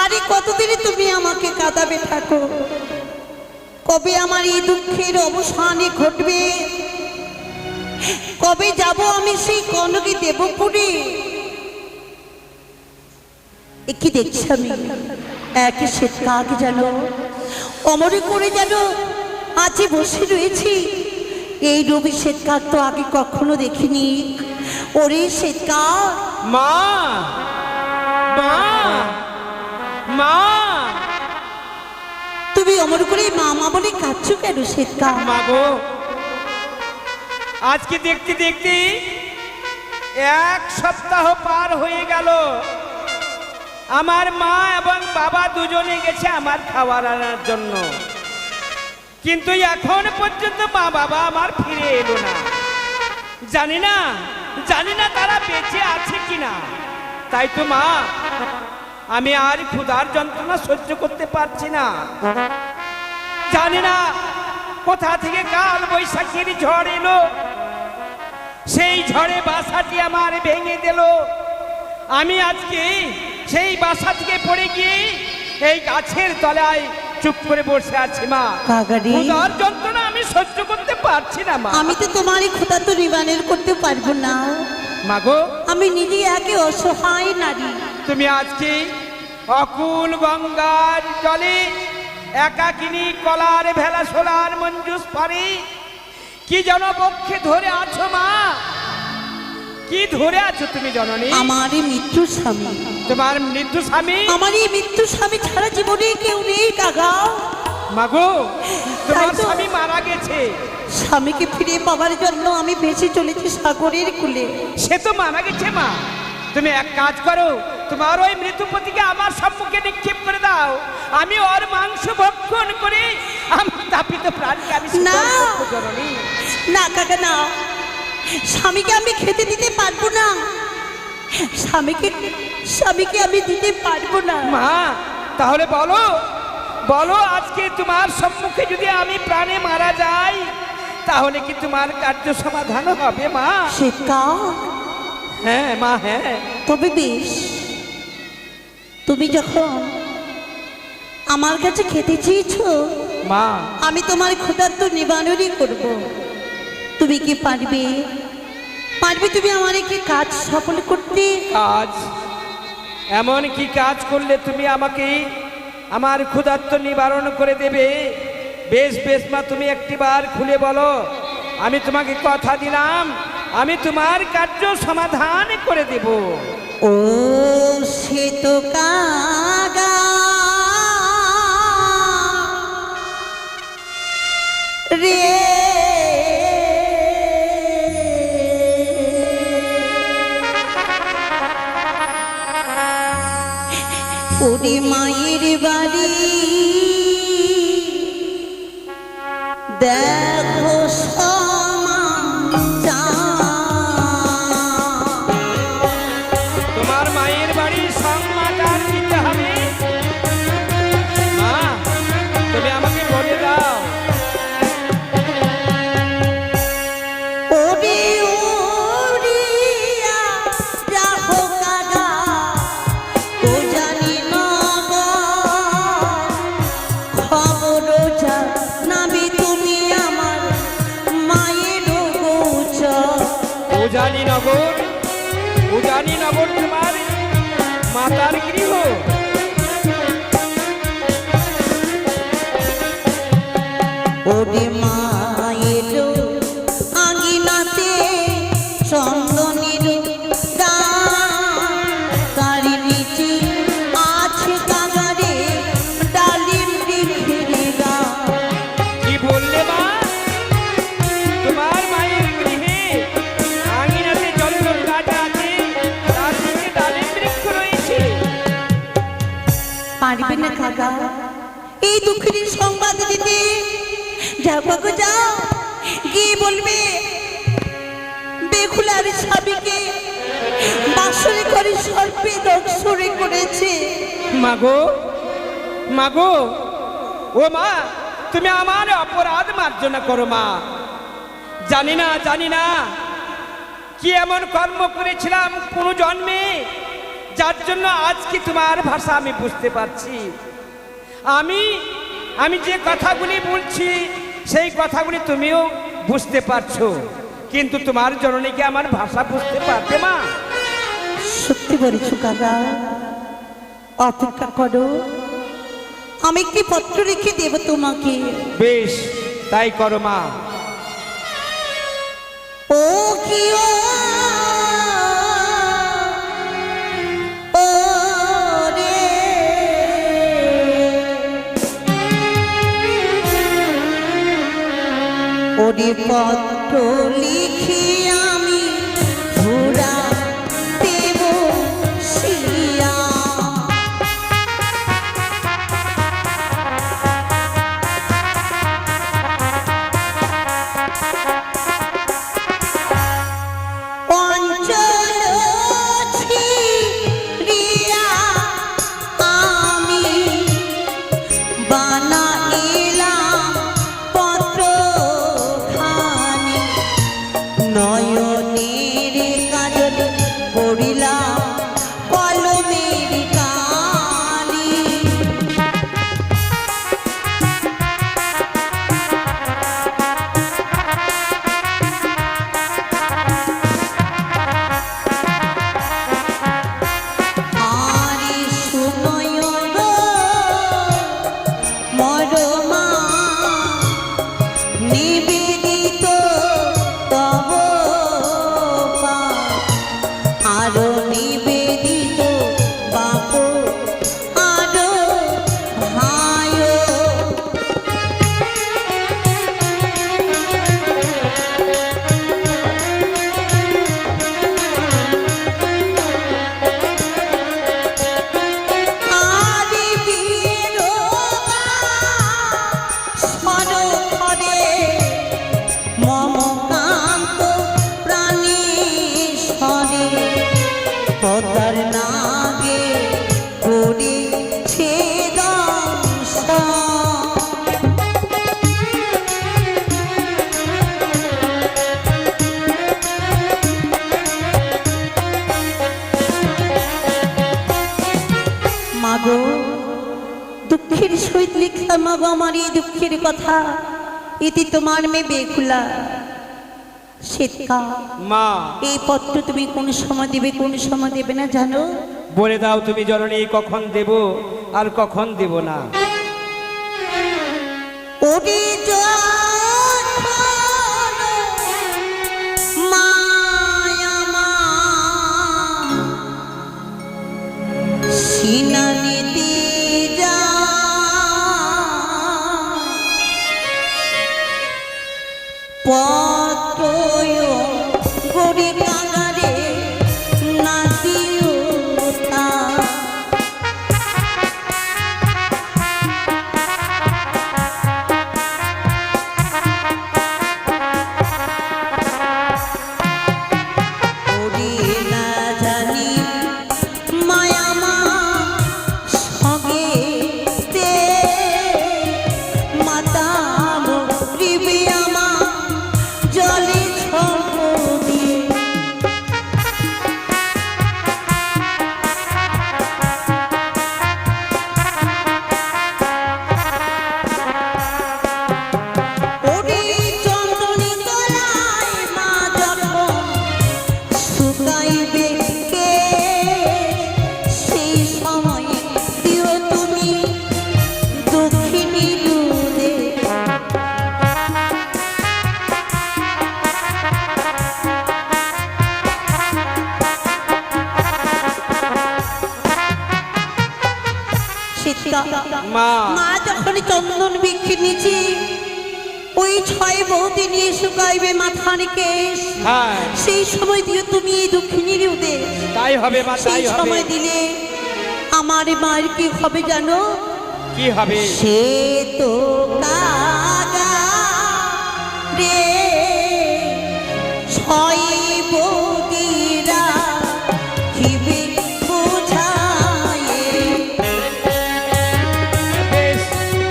আরে কতদিনে তুমি আমাকে কাঁদাবে ঠাকুর? কবে আমার এই দুঃখের অবসানে ঘটবে? কবে যাব আমি সেই কনকে দেবপুরে? কি দেখছি আমি? এক শ্বেত কাক যেন অমরে করে যেন আজই বসে রয়েছি। এই রবি শ্বেত কাক তো আগে কখনো দেখিনি। ওরে শ্বেত কাক, মা মা মা, তুমি অমর করে মা মা বলে কাঁদছো কেন শ্বেত কাক? মা গো, আজকে দেখতে দেখতে এক সপ্তাহ পার হয়ে গেল। আমার মা এবং বাবা দুজনে গেছে আমার খাবার আনার জন্য, কিন্তু এখন পর্যন্ত মা বাবা আমার ফিরে এলো না। জানি না তারা বেঁচে আছে কিনা। তাই তো মা, আমি আর ক্ষুধার যন্ত্রণা সহ্য করতে পারছি না। জানি না কোথা থেকে কাল বৈশাখীর ঝড় এলো, সেই ঝড়ে বাসাটি আমার ভেঙে দিল। আমি আজকে সেই বাসা থেকে পড়ে গিয়ে এই গাছের তলায় চুপ করে বসে আছি মা। ক্ষুধার যন্ত্রণা আমি সহ্য করতে পারছি না মা। আমি তো তোমারই ক্ষুধা তো নিবারণ করতে পারবো না মাগো। আমি নিজে একে অসহায় নারী। তুমি আজকে অকুল গঙ্গার জলে একাকিনী কলার ভেলা সোলার মঞ্জুস পারি কি যেন বক্ষে ধরে আছো মা? কি ধরে আছো তুমি জননী? আমারই মৃত্যু স্বামী। তোমার মৃত্যু স্বামী? আমারই মৃত্যু স্বামী ছাড়া জীবনে কেউ নেই কাকা। মাগো, তোমার স্বামী মারা গেছে। স্বামীকে ফিরে পাওয়ার জন্য আমি ভেসে চলেছি সাগরের কূলে। সে তো মারা গেছে মা। তুমি এক কাজ করো, তোমার ওই মৃত্যুপতিকে আমার সম্মুখে নিক্ষেপ করে দাও। আমি ওর মাংস ভক্ষণ করে আমার তাপিত প্রাণকে আমি না জননী। না কাকা না, স্বামীকে আমি খেতে দিতে পারবো না। স্বামীকে আমি দিতে পারবো না। মা তাহলে বলো বলো, আজকে তোমার সম্মুখে যদি আমি প্রাণে মারা যাই তাহলে কি তোমার কার্য সমাধান হবে মা? সেটা হ্যাঁ মা, হ্যাঁ। তবে বেশ, তুমি যখন আমার কাছে খেতে চেয়েছো মা, আমি তোমার ক্ষুধার্ত নিবারণই করব। তুমি কি পারবে তুমি আমার একটি কাজ সফল করতে? কাজ? এমন কি কাজ করলে তুমি আমাকে আমার ক্ষুধার্ত নিবারণ করে দেবে? বেশ বেশ মা, তুমি একটিবার খুলে বলো। আমি তোমাকে কথা দিলাম, আমি তোমার কার্য সমাধান করে দেব। ও সে তো কাগা রে, ওরে মায়ের বাড়ি দেখো তোমার মায়ের বাড়ি সমাচার দিতে হবে। মা তুমি আমাকে বলে দাও। ওরে ওরিয়া যাহো কাগা, ও জানি না খবর জানাবে তুমি আমার মায়ের গোচর। উজানিনগর, উজানিনগর তোমার মাতার গৃহ। ওরে মায়ের আঙিনাতে চন্দনের তার নিচে আছে কাগারে ডালিম বৃক্ষের গাছ। কি বললে মা? তোমার মায়ের গৃহে আঙিনাতে চন্দন গাছ আছে, তার নিচে ডালিম বৃক্ষ রয়েছে। পারবে না কাকা এই দুঃখের সংবাদ দিতে? যাও কাকু যাও, গিয়ে বলবে বেহুলার স্বামীকে বাসরে করে সর্পে দংশনে করেছে। মাগো, মাগো, ও মা, তুমি আমার অপরাধ মার্জনা করো মা। জানি না কি এমন কর্ম করেছিলাম কোন জন্মে, যার যার জন্য আজকে তোমার ভাষা আমি বুঝতে পারছি। আমি আমি যে কথাগুলি বলছি সেই কথাগুলি তুমিও বুঝতে পারছো, কিন্তু তোমার জননীকে আমার ভাষা বুঝতে পারবে মা? সত্যি বলেছো কাকা, অপেক্ষা করো, আমি একটি পত্র রেখে দেব তোমাকে। বেশ, তাই করো মা। ও কি ও রে, ওরে পত্র লিখি আমি ঘোরা দেব শিয়া। মাগো, দুঃখের সহিত লিখলাম মাগো আমার এই দুঃখের কথা, এতে তোমার মেয়ে বেকুলা। শ্বেতকা মা, এই পত্র তুমি কোন সময় দেবে কোন সময় দেবে না জানো? বলে দাও তুমি জননী, কখন দেব আর কখন দেব না। ওরে সিনানিতে যা পত্র গড়ি কাগারে না দিও তা। মা যখন চন্দন বৃক্ষের নিচে ওই 6 বৌদি নিয়ে শুকাইবে মাথার কেশ, সেই সময় দিও তুমি এই দক্ষিণীর উদেশ। তাই হবে মা, সেই সময় দিলে আমার মায়ের কি হবে জানো? কি হবে? সে তো কাগা রে 6 বৌদিরা খিবে বোঝায়ে। বেশ,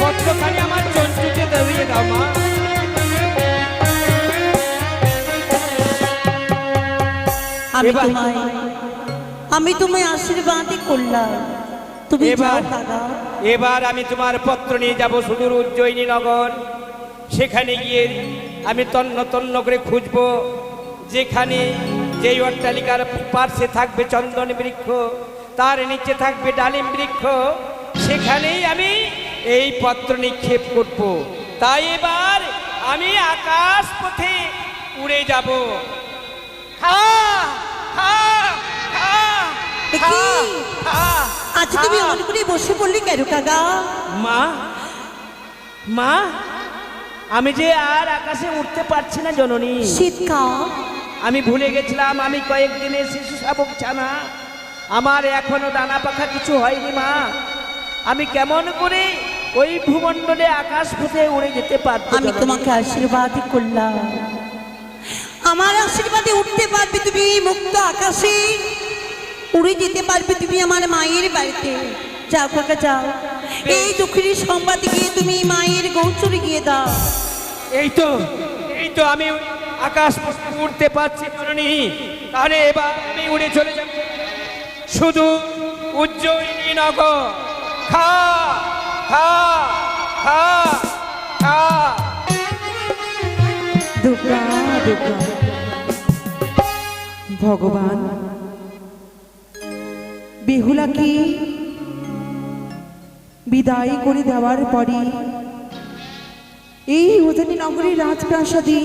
পত্রখানি আমার চঞ্চুকে দিয়ে দাও মা। আমি তোমায় আমি তোমায় আশীর্বাদই করলাম, তুমি যাও এবার দাদা। এবার আমি তোমার পত্র নিয়ে যাব সুদূর উজ্জয়িনী নগর। সেখানে গিয়ে আমি তন্ন তন্ন করে খুঁজব, যেখানে যেই অট্টালিকার পার্শ্বে থাকবে চন্দন বৃক্ষ, তার নিচে থাকবে ডালিম বৃক্ষ, সেখানেই আমি এই পত্র নিক্ষেপ করব। তাই এবার আমি আকাশ পথে উড়ে যাব। হা হা হা এ কি? হা আজ তুমি অমন করে বসে পড়লি কেন কাকা? মা, মা, আমি যে আর আকাশে উঠতে পারছি না জননী। শীতকাল, আমি ভুলে গেছিলাম আমি কয়েকদিনের শিশু শাবক ছানা, আমার এখনো ডানা পাখা কিছু হয়নি মা। আমি কেমন করে ওই ভূমণ্ডলে আকাশ পথে উড়ে যেতে পারবো? আমি তোমাকে আশীর্বাদই করলাম, আমার আশীর্বাদে উঠতে পারবে তুমি মুক্ত আকাশে, উড়ে যেতে পারবে তুমি আমার মায়ের বাড়িতে। যাও কাকা যাও, এই দুঃখের সংবাদ গিয়ে তুমি মায়ের গৌচরে গিয়ে দাও। এই তো আমি আকাশ পথে উড়তে পারছি জননী। তাহলে এবার আমি উড়ে চলে যাব শুধু উজ্জয়িনী নগর। খা খা খা খা। দুর্গা দুর্গা ভগবান, বেহুলাকে বিদায় করে দেওয়ার পরে এই উদয়নী নগরীর রাজপ্রাসাদে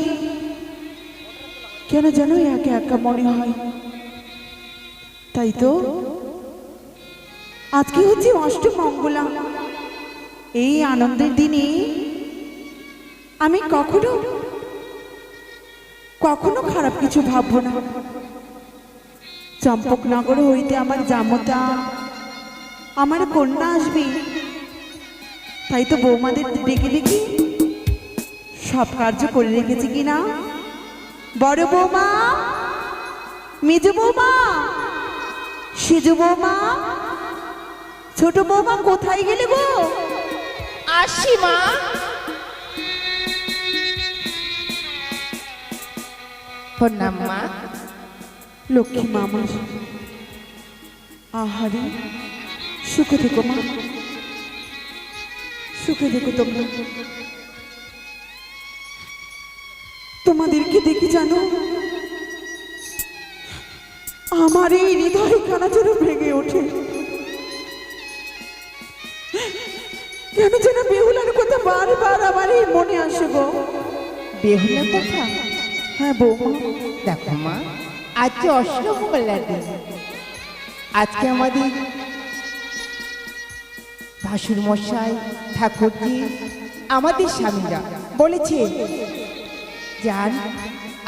কেন যেন একা একা মনে হয়। তাই তো আজকে হচ্ছে অষ্টমঙ্গলা। এই আনন্দের দিনে আমি কখনো কখনো খারাপ কিছু ভাববো না। চম্পকনগর হইতে আমার জামতা, আমার কন্যা আসবে। তাই তো বৌমাদের ডেকে ডেকে সব কার্য করে রেখেছি কিনা। বড় বৌমা, মেজ বৌমা, সেজ বৌমা, ছোট বৌমা কোথায় গেলে গো? আসি মা। প্রণাম মা। লক্ষ্মী মামা, আহারে সুখে থেকো মা, সুখে থেকো তোমরা। তোমাদেরকে দেখি জানো আমার এই হৃদয় খানা যেন ভেঙে ওঠে। কেন যেন বেহুলার কথা বারবার আমার এই মনে আসে গো। বেহুলার কথা? হ্যাঁ বৌমা, দেখো মা, আজকে অষ্টমঙ্গলার দিন। আজকে আমাদের ভাসুর মশাই, ঠাকুরজি, আমাদের স্বামীরা বলেছে যান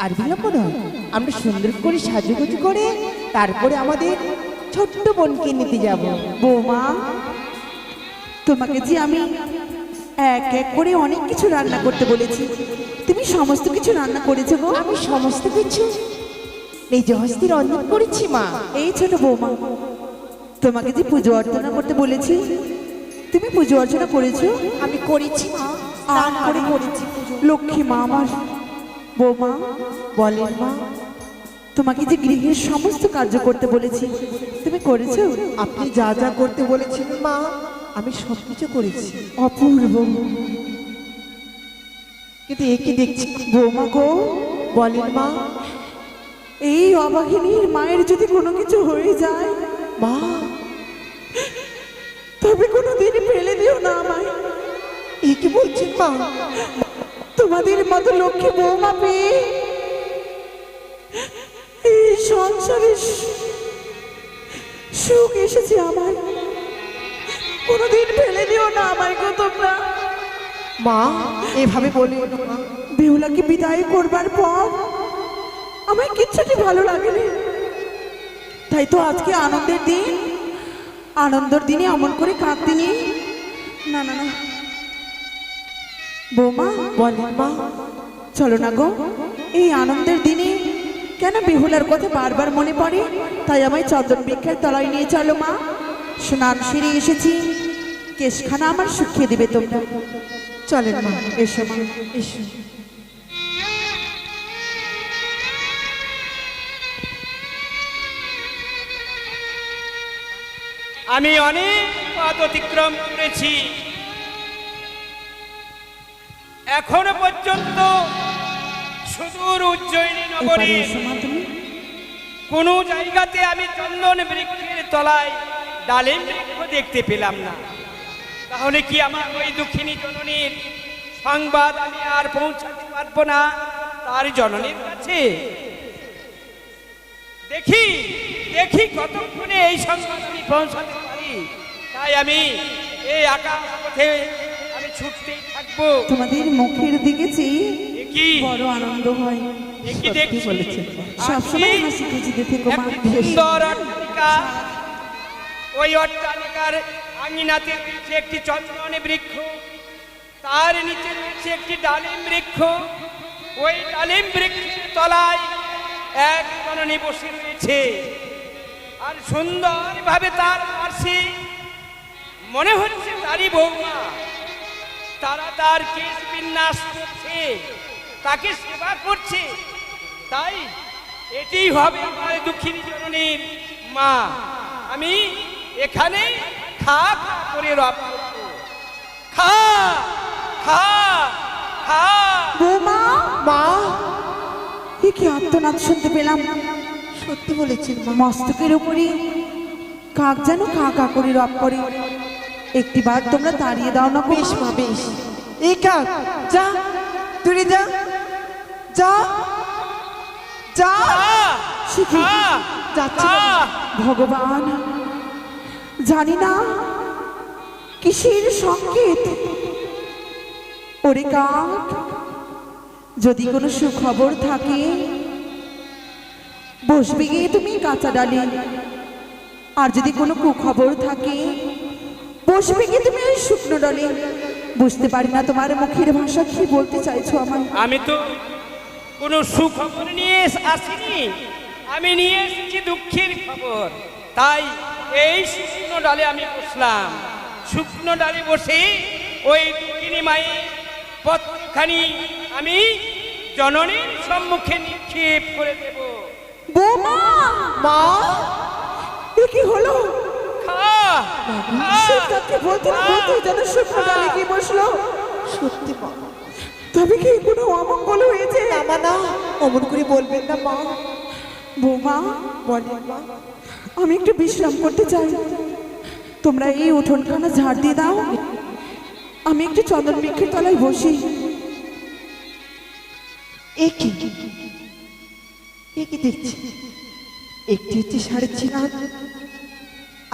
আর বিলম্ব নয়, আমরা সুন্দর করে সাজুগুজু করে তারপরে আমাদের ছোট্ট বোনকে নিতে যাব। বৌমা, তোমাকে যে আমি এক এক করে অনেক কিছু রান্না করতে বলেছি, তুমি সমস্ত কিছু রান্না করেছো গো। আমি সমস্ত কিছু নিজ হস্তে রন্ধন করেছি মা। এই ছোট বৌমা, তোমাকে যে পুজো অর্চনা করতে বলেছি, তুমি পুজো অর্চনা করেছো? আমি করেছি মা, আর করে করেছি। লক্ষ্মী মা আমার। বৌমা বলেন মা। তোমাকে যে গৃহের সমস্ত কার্য করতে বলেছি, তুমি করেছো? আপনি যা যা করতে বলেছিলেন মা, আমি সব কিছু করেছি। অপূর্ব। কিন্তু একে দেখছি। বৌমা গো, বলেন মা। এই অবাহিনীর মায়ের যদি কোনো কিছু হয়ে যায় মা, তবে কোনোদিন ফেলে দিও না আমায়। এ কি বলছেন মা? তোমাদের মতো লক্ষ্মী বৌমা পেয়ে এই সংসারে সুখ এসেছে আমার। কোনোদিন ফেলে দিও না আমায় গো তোমরা। মা এভাবে বলে মা। বেহুলাকে বিদায় করবার পর আমার কিচ্ছুটি ভালো লাগেনি। তাই তো আজকে আনন্দের দিন, আনন্দের দিনে অমন করে কাঁদতে নেই। না না না বৌমা, বলেন মা। চলো না গো, এই আনন্দের দিনে কেন বেহুলার কথা বারবার মনে পড়ে? তাই আমায় চন্দন বৃক্ষের তলায় নিয়ে চলো মা। স্নান সেরে এসেছি, কেশখানা আমার শুকিয়ে দেবে তোমরা। চলেন মা, এসো মা, এসো। আমি অনেক পথ অতিক্রম করেছি, এখনো পর্যন্ত সুদূর উজ্জয়িনী এপারে নগরী এসো মা তুমি। কোনো জায়গাতে আমি চন্দন বৃক্ষের তলায় ডালিম বৃক্ষ দেখতে পেলাম না। তাহলে কি আমার ওই দুঃখিনী জননীর সংবাদ আমি আর পৌঁছাতে পারবো না তার জননীর কাছে? দেখি দেখি কতক্ষণে এই সংবাদ আমি পৌঁছাতে পারি। তাই আমি এই আকাশ পথে আমি ছুটতেই থাকবো। তোমাদের মুখের দিকে চেয়ে কি বড় আনন্দ হয়। কি দেখছি সবসময় হাসি খুশিতে থেকো মা। একটি সুন্দর অট্টালিকা, ওই অট্টালিকার আঙিনাতে রয়েছে একটি চন্দন বৃক্ষ, তার নিচে রয়েছে একটি ডালিম বৃক্ষ। ওই ডালিম বৃক্ষের তলায় এক জননী বসে রয়েছে, আর সুন্দরভাবে তার পাশে মনে হচ্ছে তারই বৌমা। তারা তার কেশ বিন্যাস করছে, তাকে সেবা করছে। তাই এটি হবে আমার দুঃখিনী জননীর মা। আমি এখানে খা খা করে রব করব। খা খা খা। বৌমা, মা, এ কি আর্তনাদ শুনতে পেলাম। সত্যি বলেছেন মা। মস্তকের উপরে কাক যেন কা কা করে রব করে। একটিবার তোমরা তাড়িয়ে দাও না গো বেশ মা। মা, বেশ। এই কাক, যা, দূরে যা, যা, যা। সে কি? যাচ্ছে না। ভগবান, জানি না কিসের সংকেত। ওরে কাক, যদি কোনো সুখবর থাকে বসবে গিয়ে তুমি কাঁচা ডালে, আর যদি কোনো কুখবর থাকে বসবে গিয়ে তুমি ওই শুকনো ডালে। বুঝতে পারি না তোমার মুখের ভাষা কি বলতে চাইছো আমার। আমি তো কোনো সুখবর নিয়ে আসিনি, আমি নিয়ে এসেছি দুঃখের খবর। তাই এই শুকনো ডালে আমি বসলাম। শুকনো ডালে বসে ওই দুঃখিনী মায়ের পত্রখানি আমি জননীর সম্মুখে নিক্ষেপ করে দেব। বৌমা, মা, এ কি হলো? খা খা। সীতাকে বলতে না বলতে যেন শুকনো ডালে কি বসলো। সত্যি মা। তবে কি কোনো অমঙ্গল হয়েছে? না মা, না, অমন করে বলবেন না মা। বৌমা, বলেন মা। আমি একটু বিশ্রাম করতে চাই। তোমরা এই উঠোনখানা ঝাড় দিয়ে দাও, আমি একটু চন্দন বৃক্ষের তলায় বসি। এ কি, এ কি দেখছি? একটি হচ্ছে সাড়ে ছিনান,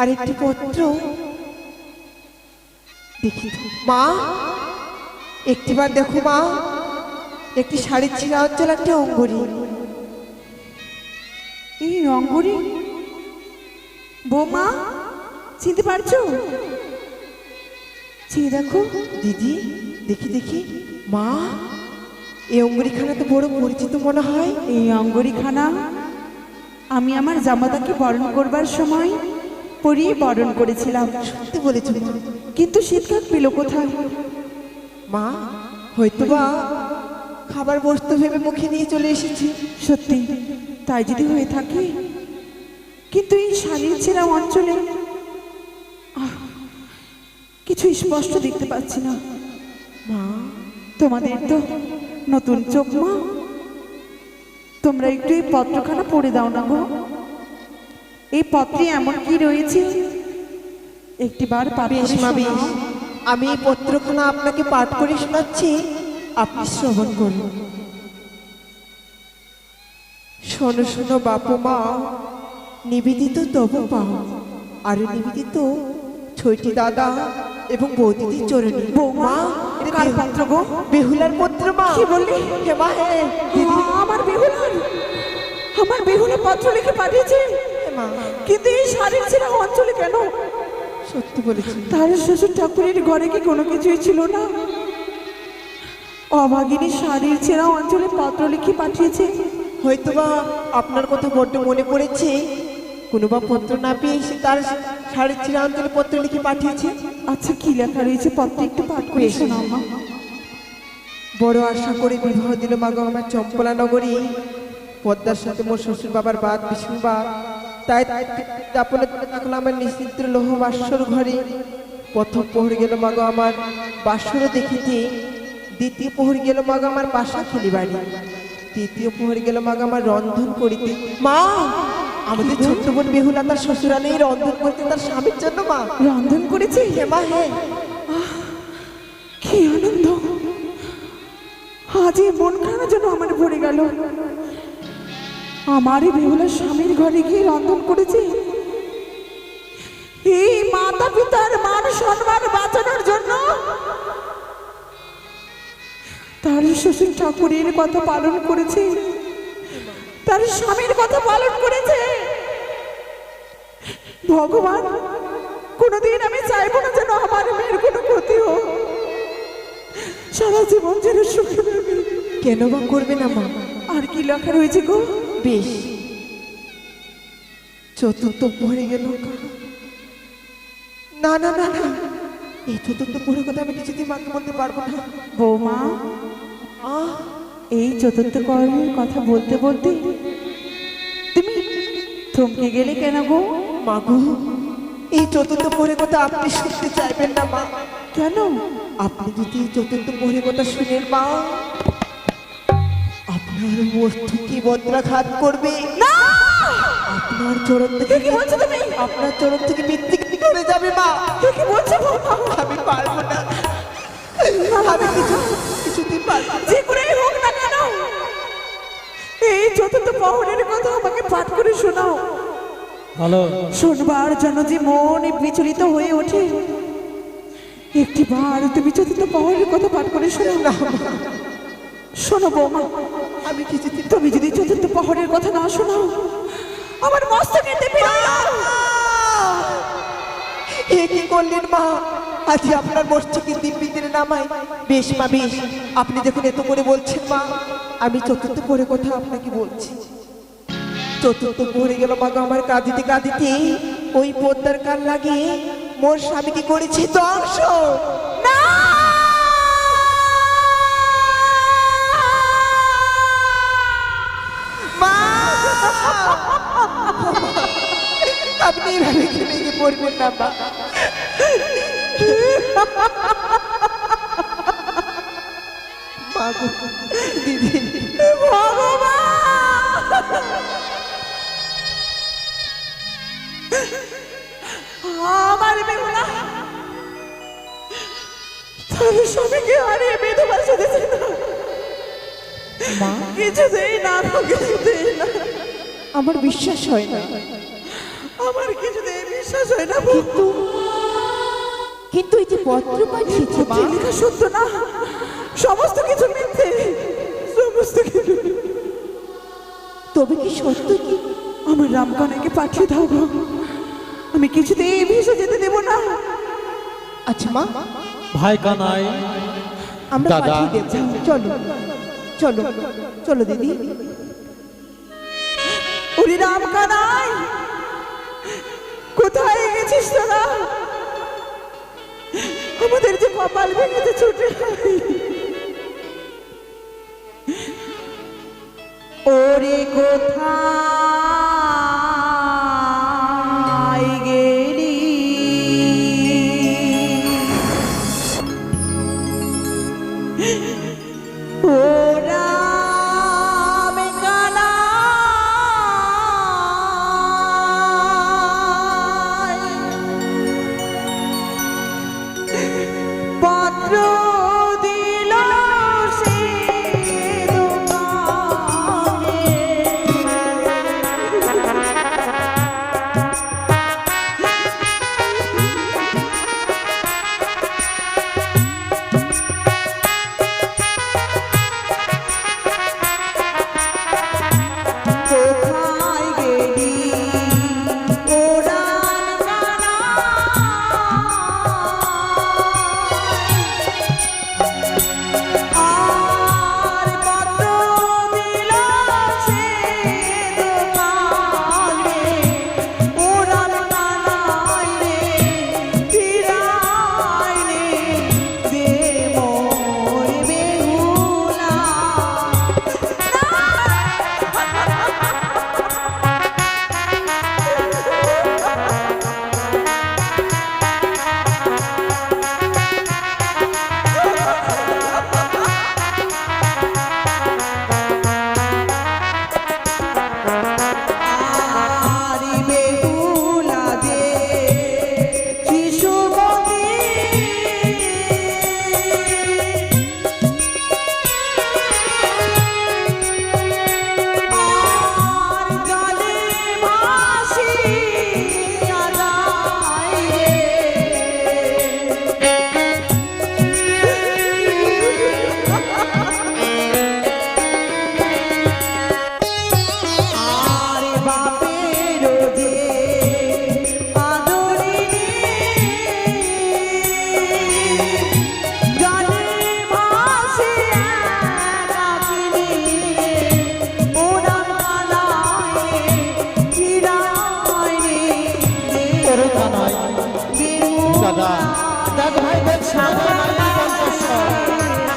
আর একটি পত্র। দেখি তো। মা, একটিবার দেখো মা, একটি শাড়ির ছিঁড়া অঞ্চল, একটা অঙ্গুরি। এই অঙ্গুরি? বৌমা, চিনতে পারছো? চেয়ে দেখো। দিদি, দেখি দেখি। মা, এই অঙ্গুরিখানা তো বড় পরিচিত মনে হয়। এই অঙ্গুরিখানা আমি আমার জামাতাকে বরণ করবার সময় পরিয়ে বরণ করেছিলাম, সত্যি বলেছ মা। কিন্তু শীতকাল পেল কোথায়? মা, হয়তোবা খাবার বস্তু ভেবে মুখে নিয়ে চলে এসেছি। সত্যি তাই যদি হয়ে থাকে, কিন্তু এই শাড়ির ছেঁড়া অঞ্চলে কিছু স্পষ্ট দেখতে পাচ্ছি না। মা, তোমাদের তো নতুন চোখ মা, তোমরা একটু এই পত্রখানা পড়ে দাও না গো। এই পত্রে এমন কি রয়েছে একটিবার পাঠ বেশ করে মা, শোনাও। বেশ। আমি এই পত্রখানা আপনাকে পাঠ করে শোনাচ্ছি, আপনি শ্রবণ করুন। শোনো শোনো বাপু মা, নিবেদিত তবু পাও, আর নিবেদিত ছয়টি দাদা এবং বৌদিদির চরণে। বৌমা, এটা কার পত্র গো? বেহুলার পত্র মা। কি বললি? হে মা, হে দিদি। আমার বেহুলার, আমার বেহুলা পত্র লিখে পাঠিয়েছে, হে মা, কিন্তু এই শাড়ির ছেঁড়া অঞ্চলে কেন? সত্যি বলেছি। তার শ্বশুর ঠাকুরের ঘরে কি কোনো কিছুই ছিল না? অভাগিনী শাড়ির ছেঁড়া অঞ্চলে পত্র লিখে পাঠিয়েছে। হয়তোবা আপনার কথা বড্ড মনে পড়েছে, কোনো বা পত্র না পেয়ে সে তার সাড়ে ছিঁড়া অঞ্চলে পত্র লিখে পাঠিয়েছে। আচ্ছা, কি লেখা রয়েছে পত্রে একটু পাঠ করে বেশ। শোনাও মা। বড় আশা করে বিবাহ দিল মাগো আমার চম্পলা নগরী। পদ্মার সাথে মোর শ্বশুর বাবার বাদ বিষ্ণুবার তাই আপনি থাকলো আমার নিশ্চিন্ত লোহ বাসর ঘরে। প্রথম প্রহর গেল মাগো আমার বাসর দেখিতে, দ্বিতীয় প্রহর গেল মাগো আমার বাসা খেলি বাড়ি, তৃতীয় প্রহর গেল মাগো আমার রন্ধন করিতে। মা, আমাদের ছোট্ট বোন বেহুলা তার শ্বশুরালেই রন্ধন করতে তার স্বামীর জন্য। মা, রন্ধন করেছে? হে মা, হ্যাঁ। কি আনন্দ! আজ এই মনখানা যেন আমার ভরে গেল। আমারই বেহুলার স্বামীর ঘরে গিয়ে রন্ধন করেছে। এই মাতা পিতার মান সম্মান বাঁচানোর জন্য তার শ্বশুর ঠাকুরের কথা পালন করেছে, তার স্বামীর কথা পালন করেছে। ভগবান, কোনোদিন আমি চাইবো না যেন আমার মেয়ের কোনো ক্ষতি হোক, সারা জীবন যেন সুখে থাকবে। কেন বা করবে না মা? আর কি লেখা রয়েছে গো? বেশ, চতুর্থ পড়ে গেল। না না না না, এই চতুর্থ পড়ে কথা আমি কিছুতেই মাকে বলতে পারবো না। বৌমা, এই চতুর্থ কর্মের কথা বলতে বলতে তুমি থমকে গেলে কেন গো? মাগো, এই চতুর্থ পড়ে কথা আপনি শুনতে চাইবেন না মা। কেন? আপনি যদি এই চতুর্থ পড়ে কথা শুনেন মা, আপনার মস্তকে বজ্রাঘাত করবে। না! আপনার চরণ থেকে কি বলছো তুমি? আপনার চরণ থেকে মৃত্যু করে যাবে মা। কি বলছো বৌমা? আমি পারবো না, আমি কিছুতেই পারবো না। যে করেই হোক না কেন, এই চতুর্থ প্রহরের কথা আমাকে পাঠ করে শোনাও। হ্যালো, শোনবার জন্য যে মন বিচলিত হয়ে ওঠে, একটি বার তুমি চতুর্থ প্রহরের কথা পাঠ করে শোনাও না। শোনো বৌমা, আমি কিছুতে তুমি যদি চতুর্থ প্রহরের কথা না শোনাও, আমার মস্তকে দেবে না। এ কি করলেন মা? আজ আপনার মস্তকে দিব্যিতে নামাই। বেশ মা, বেশ, আপনি দেখুন এত করে বলছেন মা, আমি চতুর্থ পরে কথা আপনাকে বলছি। চতুর্থ পড়ে গেল মাগো আমার কাঁদিতে কাঁদিতে ওই পদ্মার কান লাগিয়ে মোর স্বামীকে করেছে ধ্বংস। না! মা, আপনি এইভাবে ভেঙে পড়বেন না মা। মাগো, দিদি, আমার বেহুলা তার স্বামীকে হারিয়ে বিধবা সেজেছে না। মা, কিছুতেই না, কিছুতেই না, আমার বিশ্বাস হয় না। আমার কিছুতেই বিশ্বাস হয় না। কিন্তু এই যে পত্র পাঠিয়েছে মা, লেখা সত্য না, সমস্ত কিছু মিথ্যে, সমস্ত কিছু। তবে কি সত্য? কি আমার রামকানাকে পাঠিয়ে দাও গো, আমি কিছুতেই ভেসে যেতে দেব না। আচ্ছা মা, ভাই কানাই, আমরা দাদা। পাঠিয়ে দেব। চলো চলো চলো দিদি। ওরে রামকানাই, কোথায় গেছিস তোরা? আমাদের যে কপাল ভেঙেছে ছুটে আয়। ওরে কোথায় গেলি? ও রামকানাই, পত্র দিল সে দোকানে,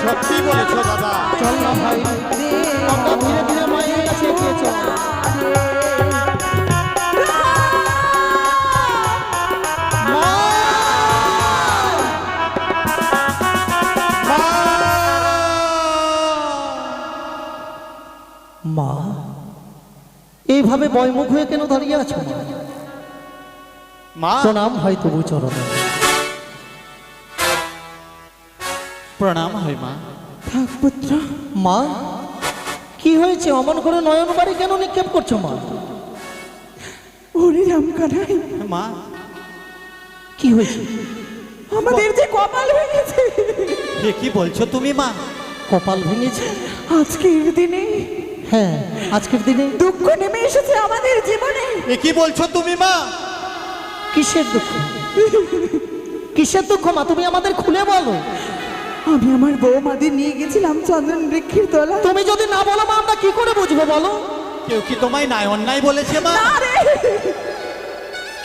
সত্যি বলেছো দাদা। চল না ভাই, আমরা ধীরে ধীরে মায়ের কাছে এগিয়ে চল। মা, এইভাবে বয়মুখ হয়ে কেন দাঁড়িয়ে আছো? মা, প্রণাম হয় তবু চরণে। প্রণাম হয় মা। থাক পুত্র, মা, কি হয়েছে? অমন করে নয়ন বাড়ি কেন নিক্ষেপ করছো মা? ওরে রাম কানাই, মা, কি হয়েছে? আমাদের যে কপাল ভেঙেছে। এ কি বলছো তুমি মা? কপাল ভেঙেছে? আজকের দিনে হ্যাঁ, আজকের দিনে দুঃখ নেমে এসেছে আমাদের জীবনে। এ কি বলছো তুমি মা? কিসের দুঃখ? কিসের দুঃখ মা, তুমি আমাদের খুলে বলো। আমি আমার বৌমাদের নিয়ে গেছিলাম চন্দন বৃক্ষের তলায়। তুমি যদি না বলো মা, আমরা কি করে বুঝবো বলো? কেউ কি তোমায় নাই অন্যায় বলেছে মা? আরে,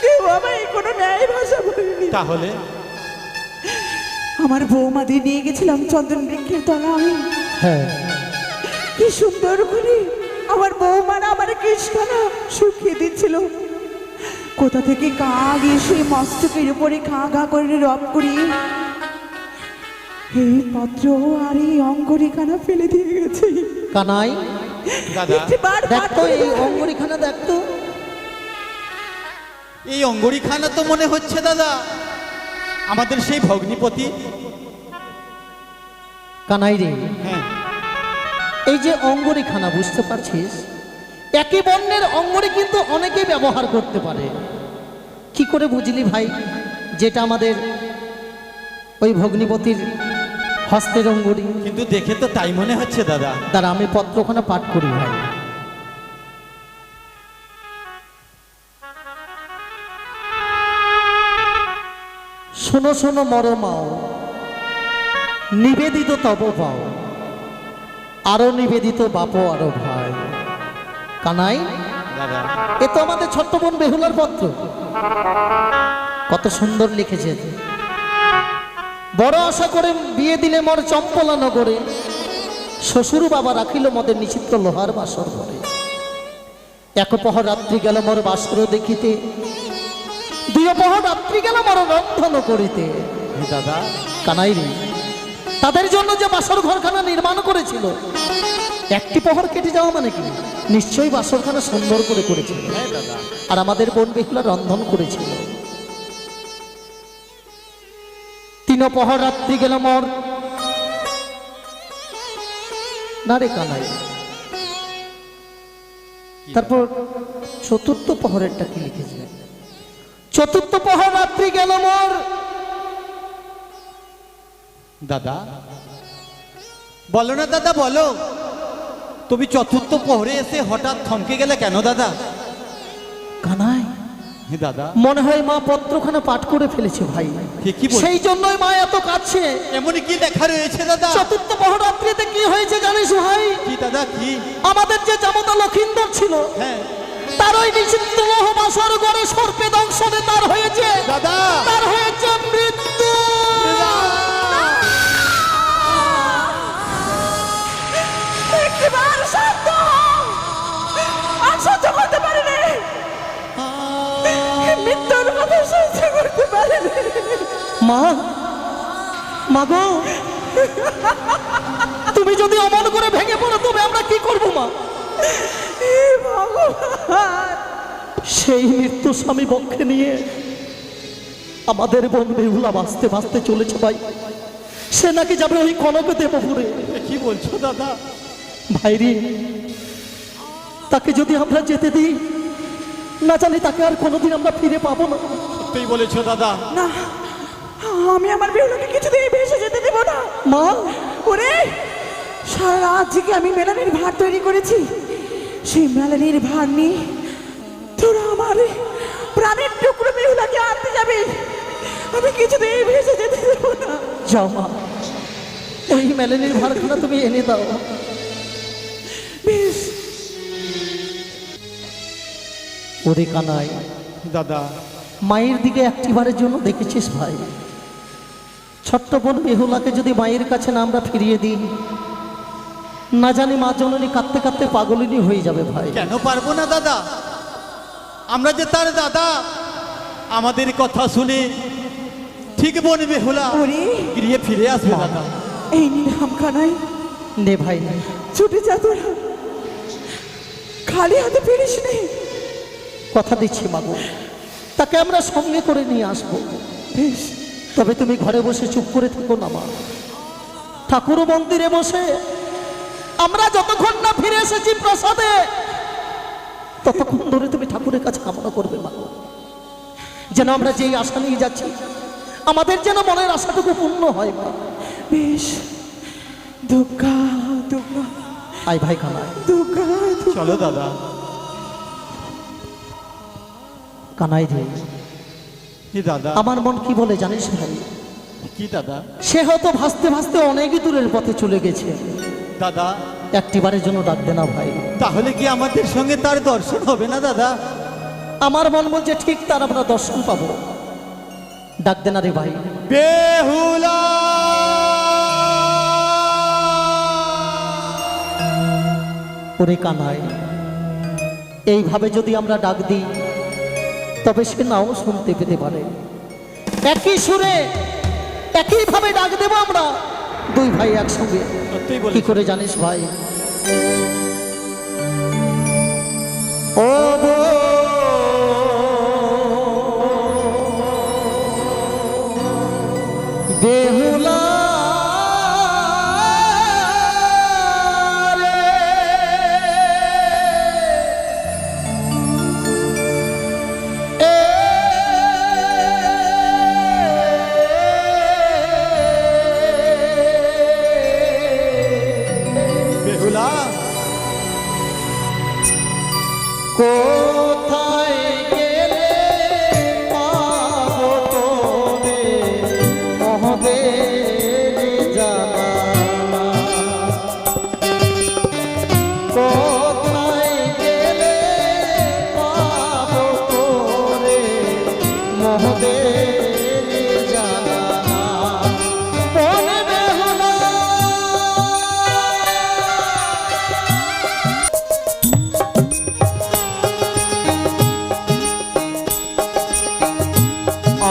কেউ আমায় কোনো ন্যায় ভাষা বলেনি। তাহলে আমার বৌমাদের নিয়ে গেছিলাম চন্দন বৃক্ষের তলায়। হ্যাঁ, কি সুন্দর করে আমার বৌমারা আমার কৃষ্ণা শুকিয়ে দিচ্ছিল। কোথা থেকে কাক এসে মস্তকের উপরে খা ঘা করে রব করিয়ে এই পত্র আর এই অঙ্গরিখানা ফেলে দিয়ে গেছে। কানাই দাদা, একটিবার দেখতো এই অঙ্গরিখানা, দেখতো। এই অঙ্গরিখানা তো মনে হচ্ছে দাদা আমাদের সেই ভগ্নিপতি। কানাই রে, হ্যাঁ, এই যে অঙ্গরিখানা, বুঝতে পারছিস? একই বর্ণের অঙ্গরি কিন্তু অনেকেই ব্যবহার করতে পারে। কি করে বুঝলি ভাই যেটা আমাদের ওই ভগ্নিপতির হস্তের অঙ্গরি? কিন্তু দেখে তো তাই মনে হচ্ছে দাদা। তারা আমি পত্রখানা পাঠ করি ভাই। শোনো শোনো মরমাও, নিবেদিত তব পাও, আরো নিবেদিত বাপ আরো ভাই। কানাই, দাদা, এ তো আমাদের ছোট্ট বোন বেহুলার পত্র। কত সুন্দর লিখেছে। বড় আশা করে বিয়ে দিলে মোর চম্পলা নগরে, শ্বশুর বাবা রাখিল মদের নিচিত্র লোহার বাসর ঘরে। এক পহর রাত্রি গেল মোর বাসর দেখিতে, দুই পহর রাত্রি গেল মোর রন্ধন করিতে। হে দাদা, কানাই রে, তাদের জন্য যে বাসর ঘরখানা নির্মাণ করেছিল, একটি পহর কেটে যাওয়া মানে কি? নিশ্চয়ই বাসরখানা সুন্দর করে করেছিল। হ্যাঁ দাদা, আর আমাদের বোন বেহুলা রন্ধন করেছিল। তিন পহর রাত্রি গেল মোর, না রে কানাই। তারপর চতুর্থ পহরেরটা কি লিখেছে? চতুর্থ পহর রাত্রি গেল মোর। দাদা বলো না দাদা, বলো তুমি চতুর্থ প্রহরে এসে হঠাৎ থমকে গেলে কেন দাদা? কানাই, হে দাদা, মনে হয় মা পত্রখানা পাঠ করে ফেলেছে ভাই। হে কি বল, সেই জন্যই মা এত কাঁদছে। এমনই কি লেখা রয়েছে দাদা? চতুর্থ পহরাত্রিতে কি হয়েছে জানিস ভাই? কি দাদা, কি? আমাদের যে জামতা লক্ষিন্দর ছিল, হ্যাঁ তার ওই নিষিদ্ধ লোহ বাসর ঘরে সর্পে দংশনে তার হয়েছে, দাদা, তার হয়েছে মৃত্যু। একবার শান্ত হও। আর সহ্য করতে পারিনি, মৃত্যুর কথা সহ্য করতে পারিনি। মা, মাগো, তুমি যদি অমন করে ভেঙে পড়ো তবে আমরা কি করবো মা? হে ভগবান, সেই মৃত্যু স্বামী বক্ষে নিয়ে আমাদের বোন বেহুলা বাঁচতে বাঁচতে চলেছে ভাই। সে নাকি যাবে ওই কনক দেবপুরে। এ কি বলছো দাদা? ভাইরি, তাকে যদি আমরা যেতে দিই, না জানি তাকে আর কোনোদিন আমরা ফিরে পাবো না। সত্যিই বলেছো দাদা। না, আমি আমার বেহুলাকে কিছুতেই ভেসে যেতে দেবো না। মা, ওরে, সারা রাত জেগে আমি মেলানির ভার তৈরি করেছি। সেই মেলানির ভার নিয়ে তোরা আমার প্রাণের টুকরো বেহুলাকে আনতে যাবে। আমি কিছুতেই ভেসে যেতে দেবো না। যাও মা, ওই মেলেনির ভারখানা তুমি এনে দাও। বেশ, ওরে কানাই, দাদা, মায়ের দিকে একটিবারের জন্য দেখেছিস ভাই? ছোট্ট বোন বেহুলাকে যদি মায়ের কাছে না আমরা ফিরিয়ে দিই, না জানি মা জননী কাঁদতে কাঁদতে পাগলিনী হয়ে যাবে ভাই। কেন পারবো না দাদা? আমরা যে তার দাদা, আমাদের কথা শুনে ঠিক বোন বেহুলা ওরে গৃহে ফিরে আসবে দাদা। এই নিলাম কানাই, নে ভাই নে। ছুটে যা তোরা, খালি হাতে ফিরিস নে। কথা দিচ্ছি মাগো, তাকে আমরা সঙ্গে করে নিয়ে আসবো। বেশ, তবে তুমি ঘরে বসে চুপ করে থেকো না মা। ঠাকুর মন্দিরে বসে আমরা যতক্ষণ না ফিরে এসেছি প্রসাদে, ততক্ষণ ধরে তুমি ঠাকুরের কাছে কামনা করবে মা, যেন আমরা যেই আশা নিয়ে যাচ্ছি আমাদের যেন মনের আশাটুকু পূর্ণ হয় মা। বেশ, দুর্গা দুর্গা আই ভাই কানাই, দুর্গা দুর্গা। চলো দাদা। কানাই রে, কি দাদা? আমার মন কি বলে জানিস ভাই? কি দাদা? সে হয়তো ভাসতে ভাসতে অনেক দূরের পথে চলে গেছে, দাদা একটিবারের জন্য ডাকবে না ভাই। তাহলে কি আমাদের সঙ্গে তার দর্শন হবে না দাদা? আমার মন বলছে ঠিক তার আমরা দর্শন পাবো, ডাকবে না রে ভাই। বেহুলা ওরে কানাই, এইভাবে যদি আমরা ডাক দিই তবে সে নাও শুনতে পেতে পারে। একই সুরে একইভাবে ডাক দেবো আমরা দুই ভাই একসঙ্গে। সত্যিই কি বলেছ। করে জানিস ভাই? ও গো বেহুলা বেহুলা কোথায় গেলে পাবো তোরে মহদের জানা? কোথায় গেলে পাবো তোরে মহদের জানা? মনে বেহুলা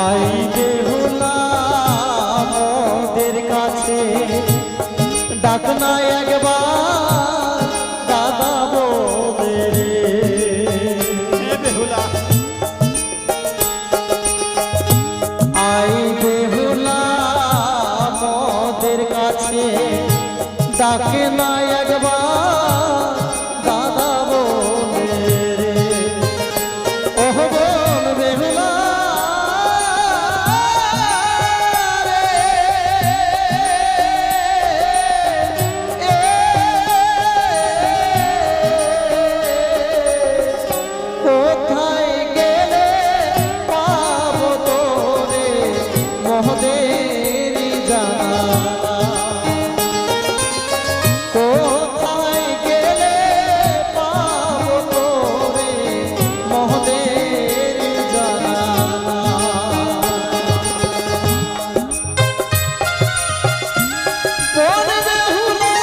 আই বেহুলা মোদের কাছে ডাক না একবার দাদা বলে রে। এ বেহুলা আই বেহুলা মোদের কাছে ডাকে না একবার দাদা বলে রে। ওহ বোন বেহুলা কোথায় গেলে পাবো তোরে মহদের জানা? কোথায় গেলে পাবো তোরে মহদের জানা? কোন বেহুলা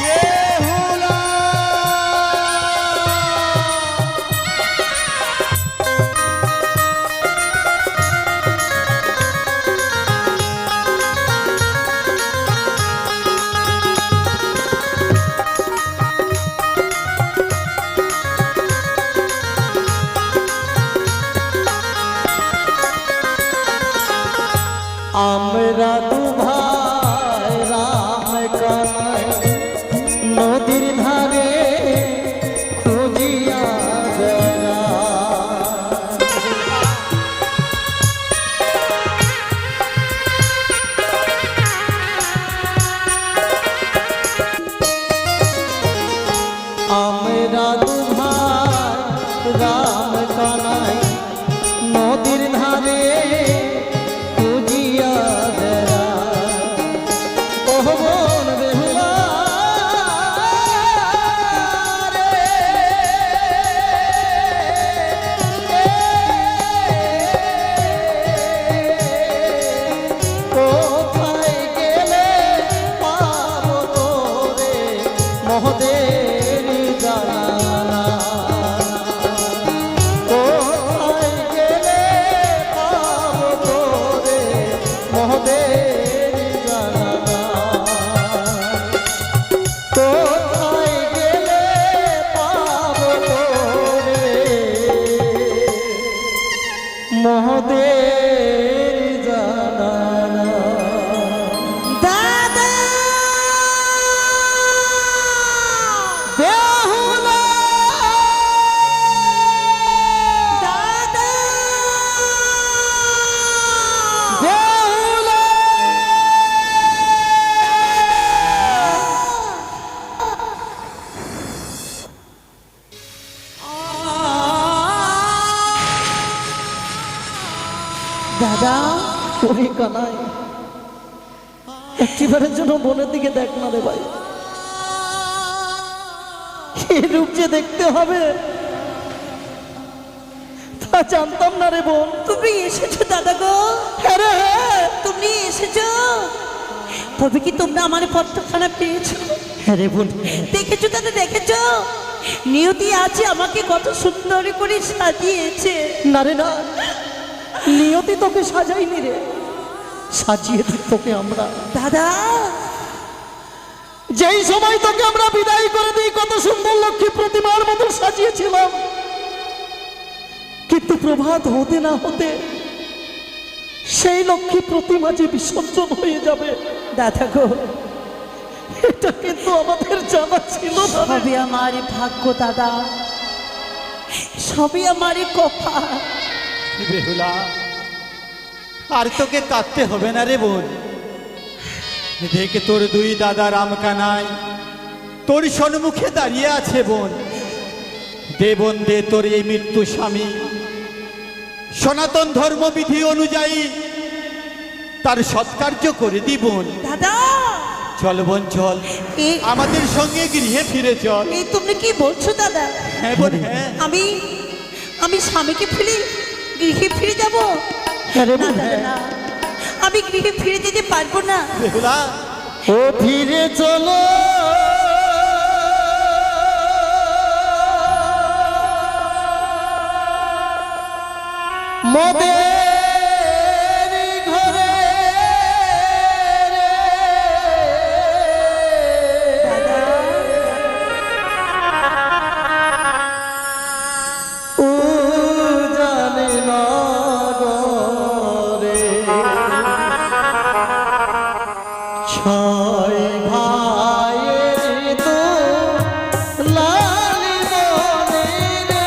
বেহুলা আমরা দু ভাই রাম কানাই নদীর ধারে খুঁজিয়া বেড়াই। আমরা দু ভাই রাম কানাই নদীর ধারে খুঁজিয়া বেড়াই। ওহ বোন বেহুলা রে, মোদের জানা না। দাদা বেহুলা দাদা বেহুলা দাদা ওরে কানাই, একটিবারের জন্য বোনের দিকে দেখ না রে ভাই। এই রূপ যে দেখতে হবে তা জানতাম না রে বোন। তুমি এসেছো দাদা গো, হ্যাঁ রে হ্যাঁ। তুমি এসেছো। তবে কি তোমরা আমার পত্রখানা পেয়েছো? হ্যাঁ রে বোন, দেখেছো দাদা, দেখেছো নিয়তি আছে আমাকে কত সুন্দর করে সাজিয়েছে। না রে না, নিয়তি তোকে সাজাইনি রে, সাজিয়েছি তোকে আমরা। দাদা যেই সময় তোকে আমরা বিদায় করে দিই কত সুন্দর লক্ষ্মী প্রতিমার মতো সাজিয়েছিলাম, কিন্তু প্রভাত হতে না হতে সেই লক্ষ্মী প্রতিমা যে বিসর্জন হয়ে যাবে দাদা গো, এটা কিন্তু আমাদের জানা ছিল না রে। সবই আমার ভাগ্য দাদা, সবই আমার কপাল। বেহুলা, আর তোকে কাঁদতে হবে না রে বোন। দেখে তোর দুই দাদা রামকানাই তোর সম্মুখে দাঁড়িয়ে আছে বোন। দে বোন দে তোর এই মৃত্যু স্বামী সনাতন ধর্মবিধি অনুযায়ী তার সৎকার্য করে দি বোন। দাদা চল বোন চল, এই- আমাদের সঙ্গে গৃহে ফিরে চল। এই তুমি কি বলছো দাদা? হ্যাঁ বোন হ্যাঁ। আমি আমি স্বামীকে ফেলে গৃহে ফিরে যাব? হ্যাঁ রে না বোন, দাদা হ্যাঁ। না, আমি গৃহে ফিরে যেতে পারবো না। বেহুলা, ও ফিরে চলো মোদের ঘরে ও জানে নগরে ছয় ভাইয়ের তো লালি বনে রে।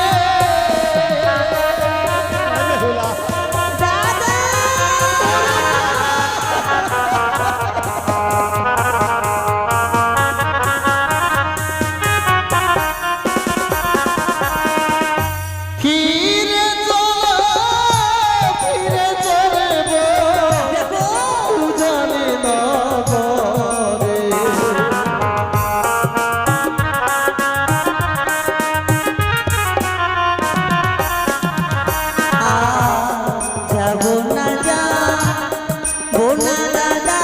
বেহুলা, দাদা ফিরে চলো ফিরে চলবো দেখো জানি নগরে। যাব না যা বোনা দাদা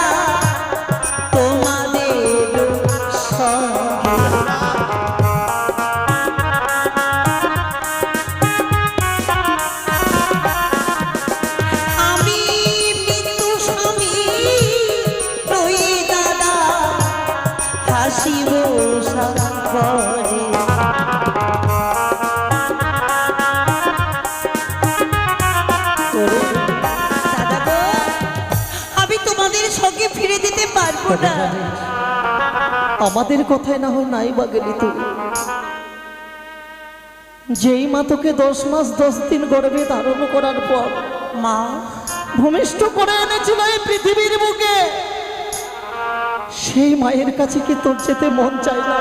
তোমাদের সঙ্গে। আমি মৃত্যু স্বামী নই দাদা, হাসিব সাগরে। দাদা গো, আমি তোমাদের সঙ্গে ফিরে যেতে পারবো না। আমাদের কথায় না হয় নাই বা গেলি তুই, যেই মা তোকে 10 মাস 10 দিন গর্ভে ধারণ করার পর মা ভূমিষ্ঠ করে এনেছিল এই পৃথিবীর বুকে, সেই মায়ের কাছে কি তোর যেতে মন চাই না?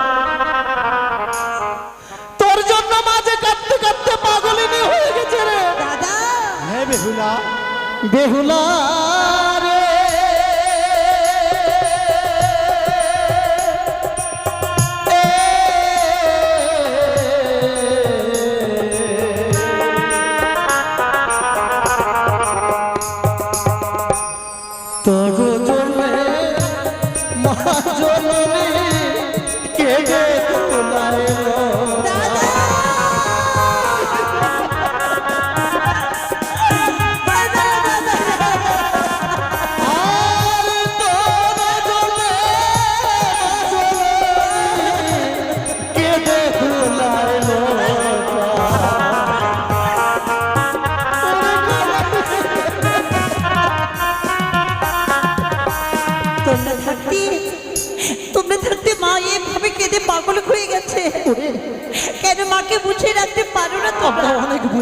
তোর জন্য মা যে কাঁদতে কাঁদতে পাগলিনী হয়ে গেছে রে। দাদা হ্যাঁ বেহুলা, বেহুলা রে তোর জন্য মা জননী কেঁদে তোলায়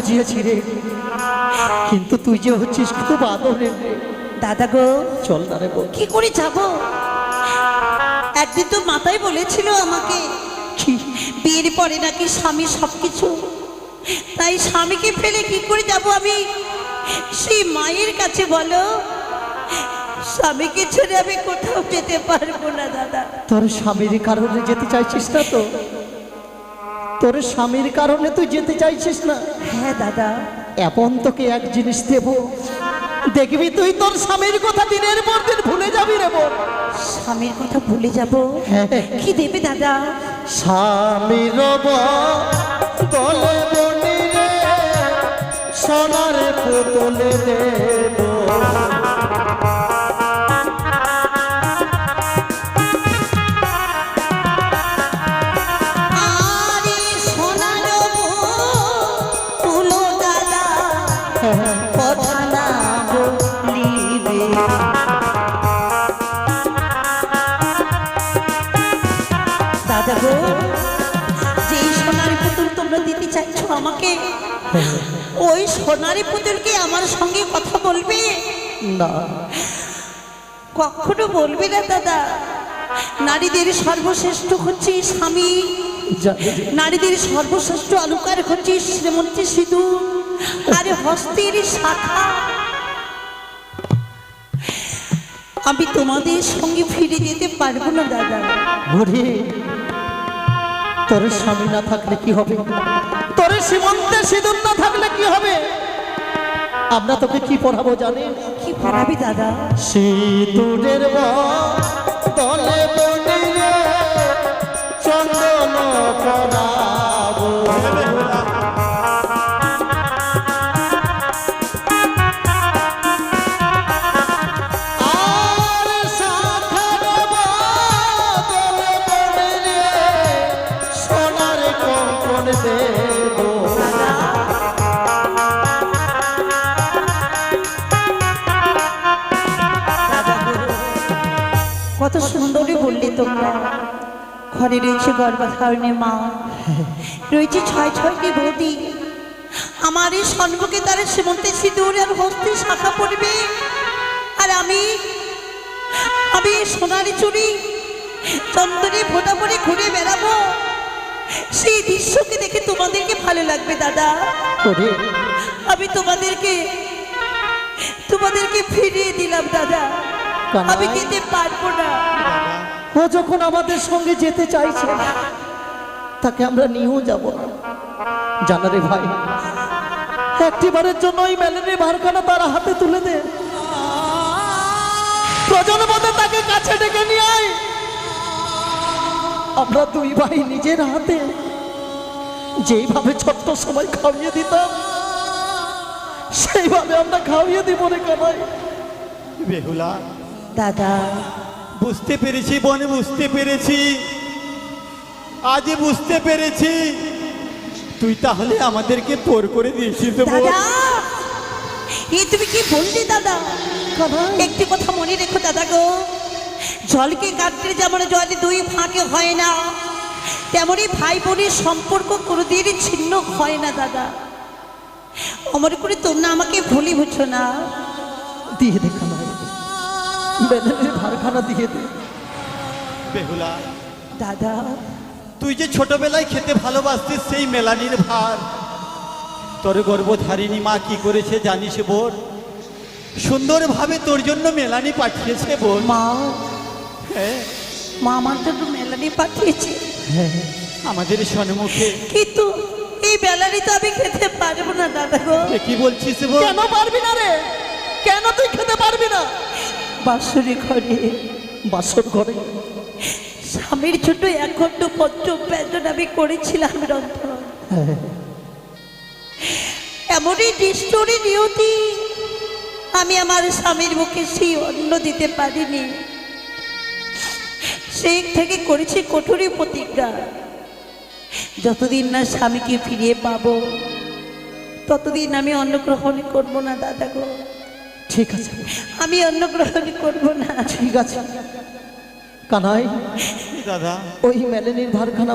বুঝিয়েছি রে, কিন্তু তুই যে হচ্ছিস খুব আদরে রে। দাদা গো, চল না রে বোন। কি করে যাব? একদিন তো মাথায় বলেছিল আমাকে কি? বিয়ের পরে নাকি স্বামী সবকিছু, তাই স্বামীকে ফেলে কি করে যাব আমি সেই মায়ের কাছে? বলো, স্বামীকে ছেড়ে আমি কোথাও যেতে পারবো না দাদা। তোর স্বামীর কারণে যেতে চাইছিস না তো? তোর স্বামীর কারণে তুই যেতে চাইছিস না? হ্যাঁ দাদা। এখন তোকে এক জিনিস দেব, দেখবি তুই তোর স্বামীর কথা দিনের পর দিন ভুলে যাবি রে বোন। স্বামীর কথা ভুলে যাব? হ্যাঁ। কি দেবে দাদা? স্বামীর বলে বনি রে, সোনার পুতুলে দেব। আরে সোনার তুলো দাদা, কথা না বলিবে। দাদা গো, যেই সোনার পুতুল তোমরা দিতে চাইছো আমাকে, ওই সোনার পুতুলকে আমার সঙ্গে কথা বলবে? না, কখনো বলবে না দাদা। নারীদের সর্বশ্রেষ্ঠ হচ্ছে স্বামী, জানি রে। নারীদের সর্বশ্রেষ্ঠ অলঙ্কার হচ্ছে শ্রীমন্তী সিঁদুর আর হস্তের শাখা। আমি তোমাদের সঙ্গে ফিরে যেতে পারবো না দাদা। বুড়ি, তোর স্বামী না থাকলে কি হবে? তোর সীমন্তে সিঁদুর না থাকলে কি হবে? আমরা তোকে কি পড়াবো জানিস? কি পড়াবি দাদা? সিঁদুরের তলে বনি রে, চন্দন পরাবো। আর শাখার বদলে বনি রে, সোনার কঙ্কণ দেব। দাদা গো, কত সুন্দরই বললি তোমরা। ঘরে রয়েছে গর্ভধারণী মা, রয়েছে ছয় ছয়টি বৌদি। আমার এই সন্মুখে তারা সীমন্তে সিঁদুর আর হস্তে শাখা পড়বে, আর আমি আমি এই সোনার চুড়ি চন্দনে ফোঁটা পরে ঘুরে বেড়াবো। সেই দৃশ্যকে দেখে তোমাদেরকে ভালো লাগবে দাদা। ওরে, আমি তোমাদেরকে ফিরিয়ে দিলাম দাদা। কানাই। আমি যেতে পারবো না। ও যখন আমাদের সঙ্গে যেতে চাইছে, তাকে আমরা নিয়েও যাব না। জানা রে ভাই, একটিবারের জন্য ওই মেলেনের ভারখানা তার হাতে তুলে দে। প্রয়োজন মতো তাকে কাছে ডেকে নিয়ে আয়। আমরা দুই ভাই নিজের হাতে যেইভাবে ছোট্ট সময় খাওয়িয়ে দিতাম, সেইভাবে আমরা খাওয়িয়ে দিব রে কানাই। বেহুলা, দাদা, বুঝতে পেরেছি বোন, বুঝতে পেরেছি, আজ বুঝতে পেরেছি তুই তাহলে আমাদেরকে পর করে দিয়েছিস বোন। দাদা, এই তুমি কি বললি দাদা? কানাই, একটি কথা মনে রেখো দাদা গো, জলকে কাটতে যেমন জলে দুই ফাঁকে হয় না, তেমনই ভাই বোনের সম্পর্ক কোনোদিন ছিন্ন হয় না দাদা। অমর করে তোমরা আমাকে ভুলি বুঝছো না। দিয়ে দে কানাই, মেলেনের ভারখানা দিয়ে দে। বেহুলা, দাদা, তুই যে ছোটবেলায় খেতে ভালোবাসতিস সেই মেলানির ভার তোর গর্ভধারিণী মা কি করেছে জানিস বোন? সুন্দরভাবে তোর জন্য মেলানি পাঠিয়েছে বোন। মা হ্যাঁ, মা আমার জন্য মেলানি পাঠিয়েছে, আমাদের সম্মুখে। কিন্তু এই মেলানি তো আমি খেতে পারবো না দাদা গো। এ কি বলছিস বোন? কেন পারবি না রে? কেন তুই খেতে পারবি না? বাসরে ঘরে বাসর ঘরে স্বামীর জন্য 1 ঘন্টা পঞ্চম ব্যঞ্জন আমি করেছিলাম রন্ধন। এমনই দৃষ্টরি নিয়তি, আমি আমার স্বামীর মুখে সেই অন্ন দিতে পারিনি। সেই থেকে করেছি কঠোরই প্রতিজ্ঞা, যতদিন না স্বামীকে ফিরিয়ে পাবো ততদিন আমি অন্ন গ্রহণ করবো না দাদা গো। ঠিক আছে, আমি অন্ন গ্রহণ করবো না। ঠিক আছে কানাই, দাদা, ওই মেলেনির ভারখানা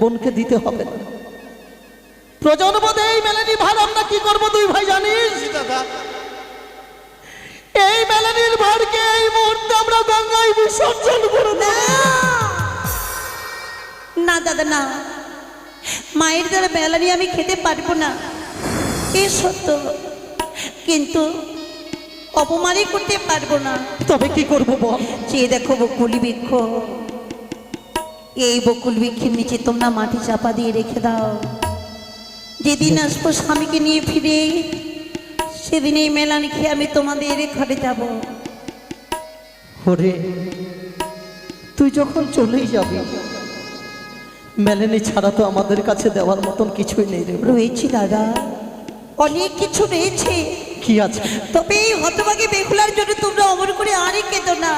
বোনকে দিতে হবে না। প্রজন্মদে এই মেলানি ভার আমরা কি করব তুই ভাই জানিস? দাদা এই মেলানির ভারকে এই মুহূর্তে আমরা গঙ্গায় বিসর্জন করে না দেব। না দাদা না, মায়ের দ্বারা মেলানি আমি খেতে পারবো না, এ সত্য, কিন্তু অপমানই করতে পারবো না। তবে কি করব বল? চেয়ে দেখো বকুল বৃক্ষ, এই বকুল বৃক্ষের নিচে তোমরা মাটি চাপা দিয়ে রেখে দাও। যেদিন আসবো স্বামীকে নিয়ে ফিরে, সেদিন এই মেলানি খেয়ে আমি তোমাদের ঘরে যাব। ওরে তুই যখন চলেই যাবি, মেলানি ছাড়া তো আমাদের কাছে দেওয়ার মতন কিছুই নেই রে। রয়েছি দাদা, অনেক কিছু রয়েছে, কি আছে? তবে এই হতভাগী বেহুলার জন্য তোমরা অমর করে আরই কেঁদো না।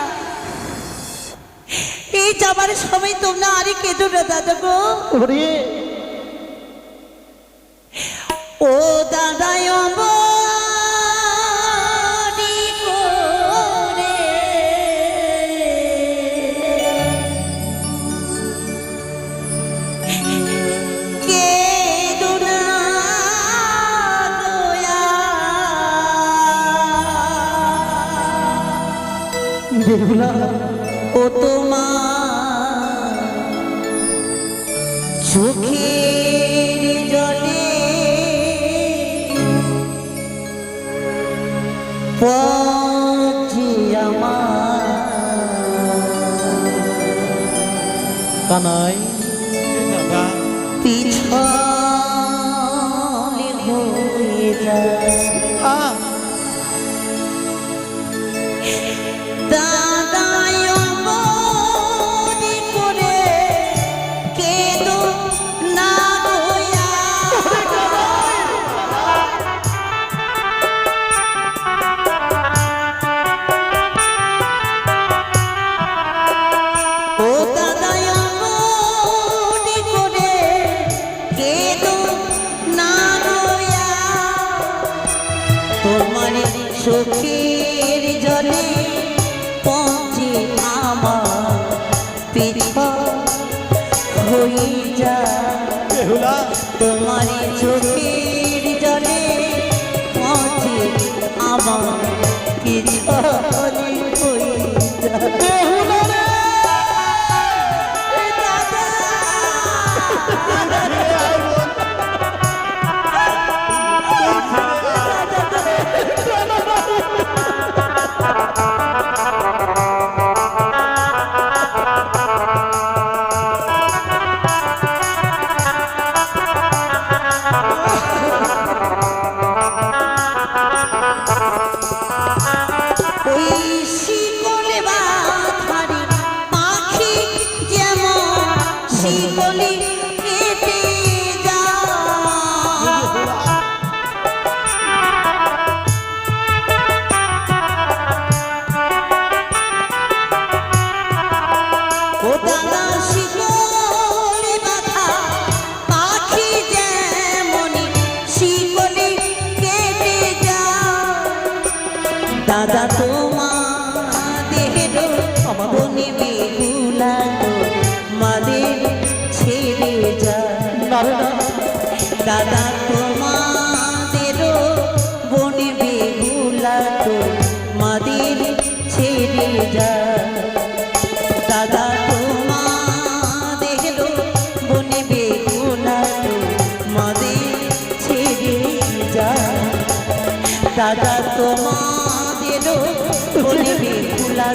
এই যাবার সময় তোমরা আরই কেঁদো না দাদা গো। ওরে ও দাদা অমরি করে কেঁদো না দয়া। বেহুলা ও তোমার চোখের জলে পচে আমার কানাই দাদা পিছলে হয়ে যায়। দাদাই অমরি করে কেঁদো না দয়া। ও দাদাই অমরি করে কেঁদো না দয়া। তোমার চোখের জলে পৌঁছে আমার পিছন হয়ে যায়। বেহুলা তোমার চোখের জলে পৌঁছে আমার পিছন হয়ে যায়। বেহুলা রে দাদা, ওই শিকলে বাঁধারে পাখি যেমন শিকলে কেটে যায়। ও দাদা শিকলে বাঁধা পাখি যেমন শিকলে কেটে যায়। দাদা তোমাদের বনে বেহুলা মাদের ছেড়ে যায়। না রে না, দাদা তোমাদের বনে বেহুলা মাদের ছেড়ে যায়। দাদা তোমাদের বনে বেহুলা মাদের ছেড়ে যায়। দাদা তোমাদের বনে বেহুলা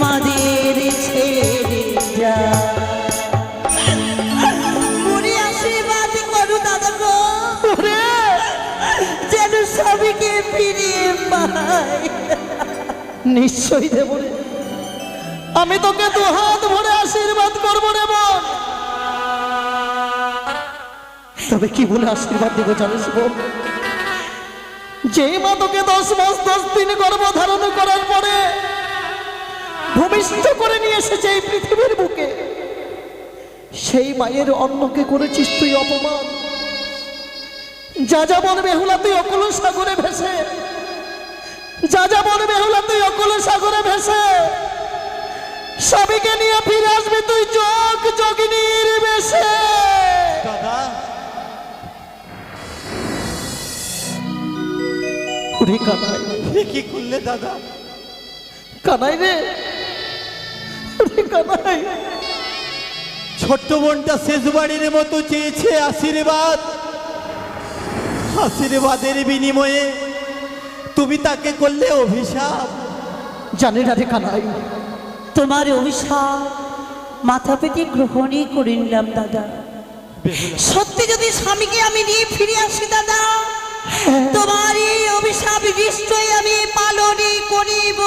মাদের ছেড়ে যায়। মুড়ি আশীর্বাদ করো দাদা গো, ওরে যেন স্বামীকে ফিরিয়ে পাই। নিশ্চয়ই দেব রে, আমি তোকে দুহাত ভরে আশীর্বাদ করব রে বোন। তবে কি বলে আশীর্বাদ দেবো জানিস বোন? যে মা তোকে 10 মাস 10 দিন গর্ভধারণ করার পরে ভূমিষ্ঠ করে নিয়ে এসেছে এই পৃথিবীর বুকে, সেই মায়ের অন্নকে করেছিস তুই অপমান। যা যা বল বেহুলা তুই অকল সাগরে ভেসে, যা যা বল বেহুলা তুই অকল সাগরে ভেসে স্বামীকে নিয়ে ফিরে আসবি তুই যোগ যোগিনীর বেশে। দাদা ওরে কানাই, এ কি করলে দাদা? কানাই রে, ওরে কানাই। ছোট্ট বোনটা শেষ বাড়ির মতো চেয়েছে আশীর্বাদ, আশীর্বাদের বিনিময়ে তুমি তাকে করলে অভিশাপ। জানি না রে কানাই, তোমার অভিশাপ মাথা পেতে গ্রহণই করে নিলাম দাদা। সত্যি যদি স্বামীকে আমি নিয়ে ফিরে আসি দাদা, তোমার এই অভিশাপ নিশ্চয়ই আমি পালনই করিব।